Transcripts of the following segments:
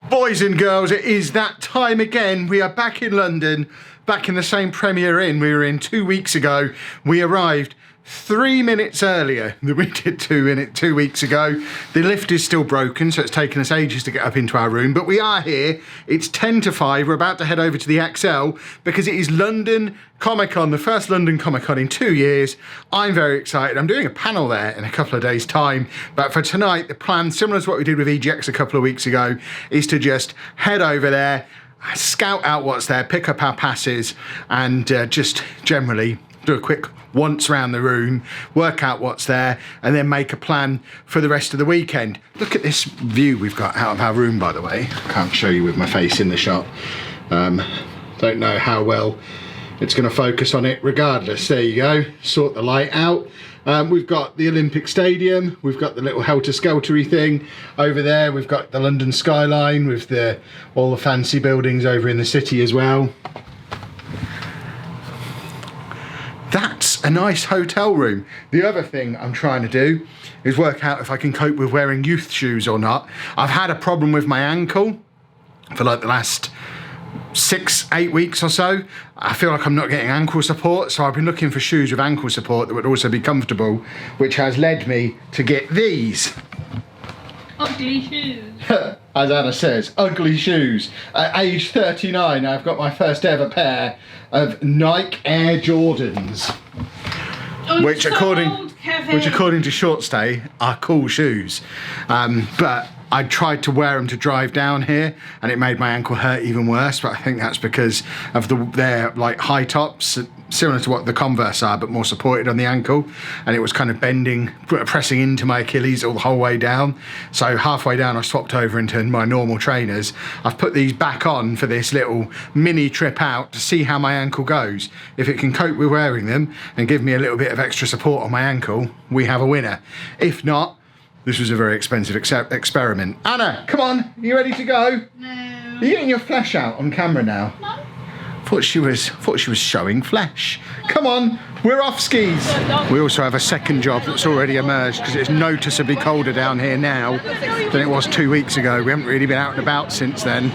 Boys and girls, it is that time again. We are back in London, back in the same Premier Inn we were in 2 weeks ago. We arrived 3 minutes earlier than we did 2 weeks ago. The lift is still broken, so it's taken us ages to get up into our room, but we are here. It's 10 to 5. We're about to head over to the XL because it is London Comic Con, the first London Comic Con in 2 years. I'm very excited. I'm doing a panel there in a couple of days' time, but for tonight, the plan, similar to what we did with EGX a couple of weeks ago, is to just head over there, scout out what's there, pick up our passes, and just generally do a quick once around the room, work out what's there, and then make a plan for the rest of the weekend. Look at this view we've got out of our room, by the way. Can't show you with my face in the shot. Don't know how well it's going to focus on it regardless. There you go, sort the light out. We've got the Olympic Stadium, we've got the little helter-skeltery thing over there, we've got the London skyline with all the fancy buildings over in the city as well. That's a nice hotel room. The other thing I'm trying to do is work out if I can cope with wearing youth shoes or not. I've had a problem with my ankle for like the last 6-8 weeks or so. I feel like I'm not getting ankle support, so I've been looking for shoes with ankle support that would also be comfortable, which has led me to get these. Ugly shoes. As Anna says, ugly shoes. At age 39, I've got my first ever pair of Nike Air Jordans. Oh, which, so according to Shortstay, are cool shoes. But I tried to wear them to drive down here, and it made my ankle hurt even worse. But I think that's because of their like high tops, similar to what the Converse are, but more supported on the ankle. And it was kind of bending, pressing into my Achilles all the whole way down. So halfway down, I swapped over into my normal trainers. I've put these back on for this little mini trip out to see how my ankle goes. If it can cope with wearing them and give me a little bit of extra support on my ankle, we have a winner. If not, this was a very expensive experiment. Anna, come on, are you ready to go? No. Are you getting your flesh out on camera now? No. Thought she was showing flesh. Come on, we're off skis. We also have a second job that's already emerged because it's noticeably colder down here now than it was 2 weeks ago. We haven't really been out and about since then.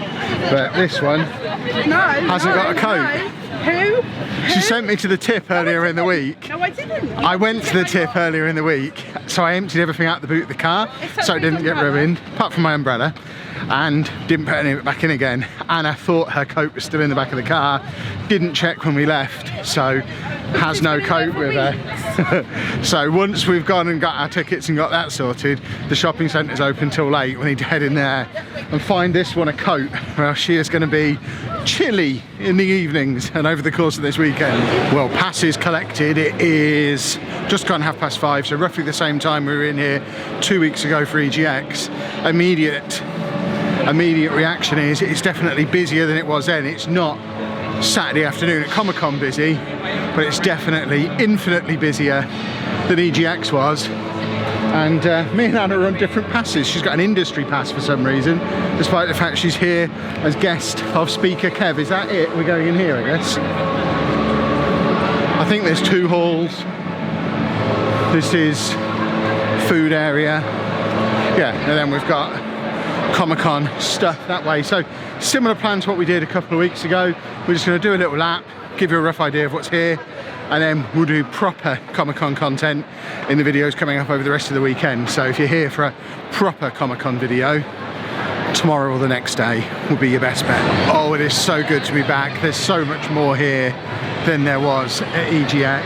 But this one hasn't got a coat. Who? She sent me to the tip earlier in the week. No, I didn't. I went to the tip earlier in the week, so I emptied everything out the boot of the car so it didn't get ruined, apart from my umbrella, and didn't put any of it back in again. Anna thought her coat was still in the back of the car, didn't check when we left, so has no coat with her. So once we've gone and got our tickets and got that sorted, the shopping centre's open till late. We need to head in there and find this one a coat, or else she is going to be chilly in the evenings and over the course of this weekend. Well, passes collected. It is just gone 5:30, so roughly the same time we were in here 2 weeks ago for EGX. Immediate reaction is it's definitely busier than it was then. It's not Saturday afternoon at Comic Con busy, but it's definitely infinitely busier than EGX was. And me and Anna are on different passes. She's got an industry pass for some reason, despite the fact she's here as guest of Speaker Kev. Is that it? We're going in here, I guess. I think there's 2 halls. This is food area. Yeah, and then we've got Comic-Con stuff that way. So similar plan to what we did a couple of weeks ago. We're just going to do a little lap, give you a rough idea of what's here, and then we'll do proper Comic-Con content in the videos coming up over the rest of the weekend. So if you're here for a proper Comic-Con video, tomorrow or the next day will be your best bet. Oh, it is so good to be back. There's so much more here than there was at EGX.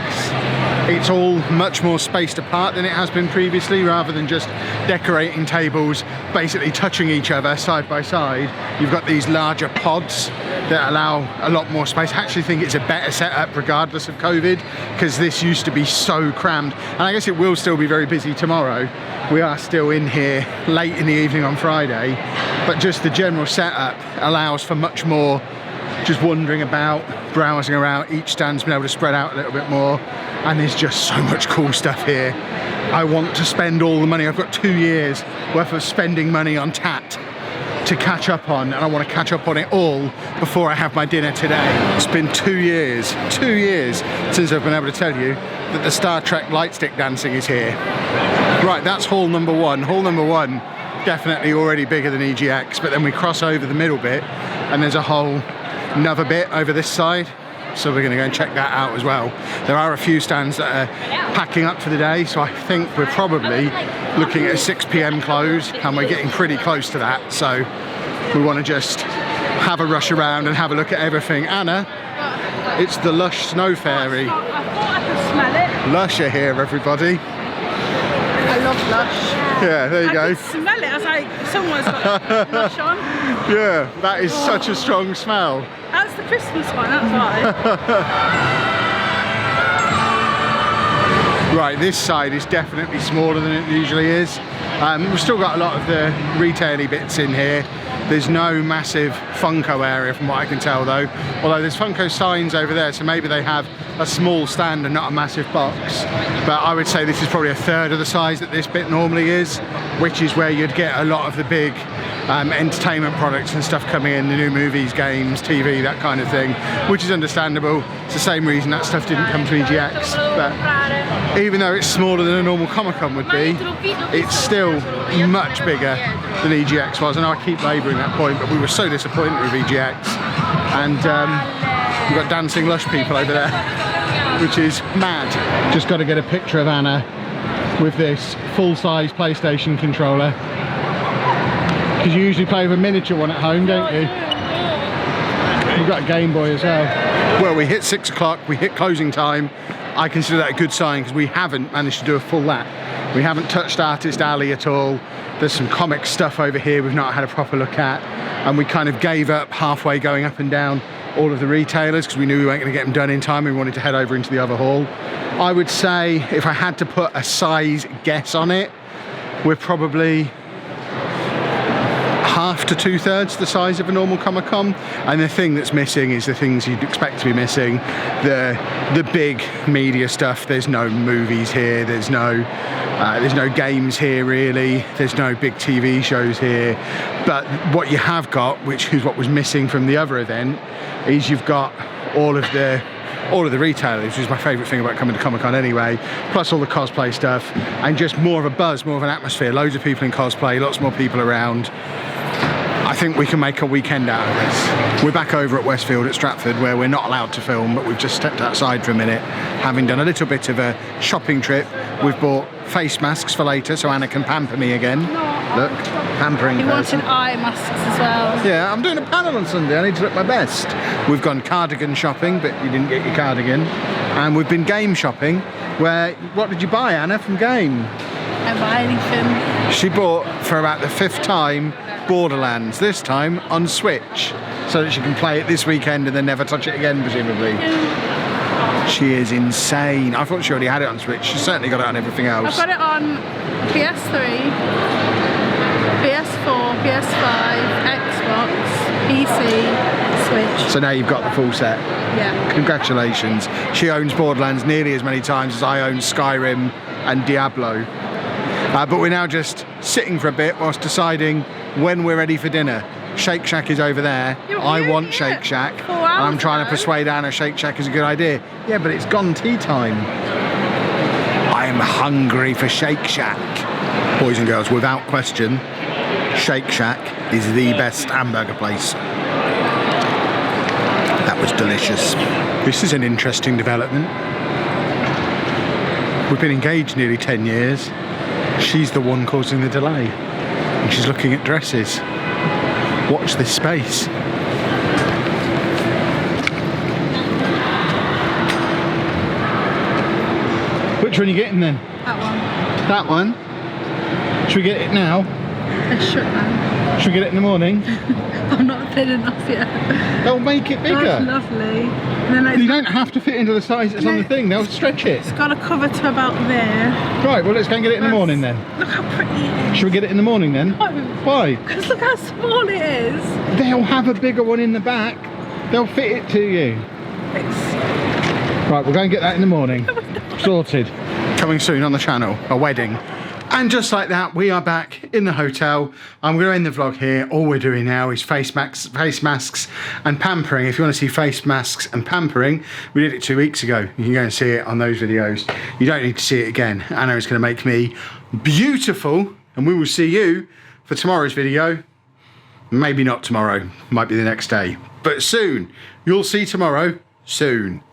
It's all much more spaced apart than it has been previously, rather than just decorating tables basically touching each other side by side. You've got these larger pods that allow a lot more space. I actually think it's a better setup regardless of COVID, because this used to be so crammed, and I guess it will still be very busy tomorrow. We are still in here late in the evening on Friday, but just the general setup allows for much more just wandering about, browsing around. Each stand's been able to spread out a little bit more, and there's just so much cool stuff here. I want to spend all the money. I've got 2 years worth of spending money on tat to catch up on, and I want to catch up on it all before I have my dinner today. It's been 2 years since I've been able to tell you that the Star Trek light stick dancing is here. Right, that's hall number 1. Hall number 1 definitely already bigger than EGX, but then we cross over the middle bit and there's a whole another bit over this side. So we're going to go and check that out as well. There are a few stands that are packing up for the day, so I think we're probably looking at a 6 PM close, and we're getting pretty close to that. So we want to just have a rush around and have a look at everything. Anna, it's the Lush Snow Fairy. I thought I could smell it. Lush are here, everybody. I love Lush. Yeah, there you I go. could smell it. I was like, someone's got Lush on. Yeah, that is such a strong smell. That's the Christmas one, that's why. Right, this side is definitely smaller than it usually is. We've still got a lot of the retail-y bits in here. There's no massive Funko area from what I can tell though. Although there's Funko signs over there, so maybe they have a small stand and not a massive box. But I would say this is probably a third of the size that this bit normally is, which is where you'd get a lot of the big entertainment products and stuff coming in, the new movies, games, TV, that kind of thing, which is understandable. It's the same reason that stuff didn't come to EGX. But even though it's smaller than a normal Comic Con would be, it's still much bigger than EGX was. And I keep labouring that point, but we were so disappointed with EGX. And we've got dancing Lush people over there, which is mad. Just got to get a picture of Anna with this full-size PlayStation controller. Because you usually play with a miniature one at home, don't you? We've got a Game Boy as well. Well, we hit 6 o'clock, we hit closing time. I consider that a good sign because we haven't managed to do a full lap. We haven't touched Artist Alley at all. There's some comic stuff over here we've not had a proper look at. And we kind of gave up halfway going up and down all of the retailers because we knew we weren't going to get them done in time. We wanted to head over into the other hall. I would say if I had to put a size guess on it, we're probably half to 2/3 the size of a normal Comic Con, and the thing that's missing is the things you'd expect to be missing, the big media stuff. There's no movies here, there's no games here really, there's no big TV shows here, but what you have got, which is what was missing from the other event, is you've got all of the retailers, which is my favourite thing about coming to Comic Con anyway, plus all the cosplay stuff, and just more of a buzz, more of an atmosphere, loads of people in cosplay, lots more people around. I think we can make a weekend out of this. We're back over at Westfield at Stratford where we're not allowed to film, but we've just stepped outside for a minute, having done a little bit of a shopping trip. We've bought face masks for later so Anna can pamper me again. Look, pampering He person. wanted eye masks as well. Yeah, I'm doing a panel on Sunday, I need to look my best. We've gone cardigan shopping, but you didn't get your cardigan. And we've been game shopping, where, what did you buy, Anna, from Game? I don't buy anything. She bought, for about the 5th time, Borderlands, this time on Switch, so that she can play it this weekend and then never touch it again, presumably. She is insane. I thought she already had it on Switch. She's certainly got it on everything else. I've got it on PS3, PS4, PS5, Xbox, PC, Switch. So now you've got the full set. Yeah. Congratulations. She owns Borderlands nearly as many times as I own Skyrim and Diablo. But we're now just sitting for a bit whilst deciding when we're ready for dinner. Shake Shack is over there. I want Shake Shack. And I'm trying to persuade Anna Shake Shack is a good idea. Yeah, but it's gone tea time. I'm hungry for Shake Shack. Boys and girls, without question, Shake Shack is the best hamburger place. That was delicious. This is an interesting development. We've been engaged nearly 10 years. She's the one causing the delay. And she's looking at dresses. Watch this space. Which one are you getting then? That one. That one? Should we get it now? It's shut now. Should we get it in the morning? I'm not thin enough yet. They'll make it bigger. That's lovely. And then You don't have to fit into the size that's on the thing. They'll stretch it. It's got to cover to about there. Right, well let's go and get it in the morning then. Look how pretty it is. Should we get it in the morning then? No. Why? Because look how small it is. They'll have a bigger one in the back. They'll fit it to you. Right, we'll go and get that in the morning. Sorted. Coming soon on the channel, a wedding. And just like that, we are back in the hotel. I'm going to end the vlog here. All we're doing now is face masks and pampering. If you want to see face masks and pampering, we did it 2 weeks ago. You can go and see it on those videos. You don't need to see it again. Anna is going to make me beautiful, and we will see you for tomorrow's video. Maybe not tomorrow, might be the next day, but soon. You'll see tomorrow soon.